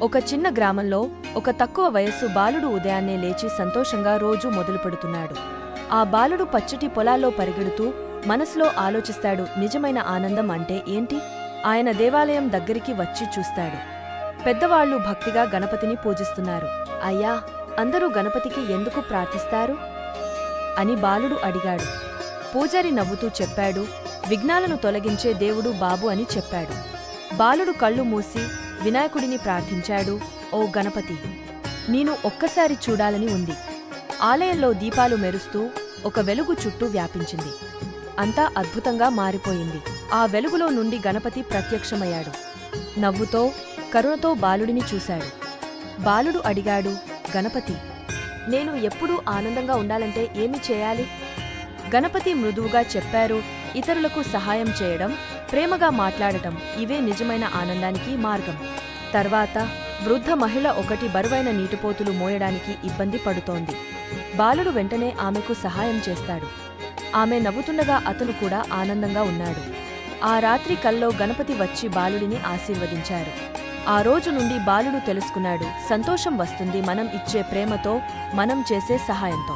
ఒక చిన్న గ్రామంలో ఒక తక్కువ వయస్సు బాలుడు ఉదయాన్నే లేచి సంతోషంగా రోజు మొదలుపెడుతున్నాడు. ఆ బాలుడు పచ్చటి పొలాల్లో పరిగెడుతూ మనసులో ఆలోచిస్తాడు, నిజమైన ఆనందం అంటే ఏంటి? ఆయన దేవాలయం దగ్గరికి వచ్చి చూస్తాడు. పెద్దవాళ్లు భక్తిగా గణపతిని పూజిస్తున్నారు. అయ్యా, అందరూ గణపతికి ఎందుకు ప్రార్థిస్తారు అని బాలుడు అడిగాడు. పూజారి నవ్వుతూ చెప్పాడు, విఘ్నాలను తొలగించే దేవుడు బాబు అని చెప్పాడు. బాలుడు కళ్ళు మూసి వినాయకుడిని ప్రార్థించాడు. ఓ గణపతి, నేను ఒక్కసారి చూడాలని ఉంది. ఆలయంలో దీపాలు మెరుస్తూ ఒక వెలుగు చుట్టూ వ్యాపించింది. అంతా అద్భుతంగా మారిపోయింది. ఆ వెలుగులో నుండి గణపతి ప్రత్యక్షమయ్యాడు. నవ్వుతో, కరుణతో బాలుడిని చూశాడు. బాలుడు అడిగాడు, గణపతి, నేను ఎప్పుడూ ఆనందంగా ఉండాలంటే ఏమి చేయాలి? గణపతి మృదువుగా చెప్పారు, ఇతరులకు సహాయం చేయడం, ప్రేమగా మాట్లాడటం, ఇవే నిజమైన ఆనందానికి మార్గం. తర్వాత వృద్ధ మహిళ ఒకటి బరువైన నీటిపోతులు మోయడానికి ఇబ్బంది పడుతోంది. బాలుడు వెంటనే ఆమెకు సహాయం చేస్తాడు. ఆమె నవ్వుతుండగా అతను కూడా ఆనందంగా ఉన్నాడు. ఆ రాత్రి కల్లో గణపతి వచ్చి బాలుడిని ఆశీర్వదించారు. ఆ రోజు నుండి బాలుడు తెలుసుకున్నాడు, సంతోషం వస్తుంది మనం ఇచ్చే ప్రేమతో, మనం చేసే సహాయంతో.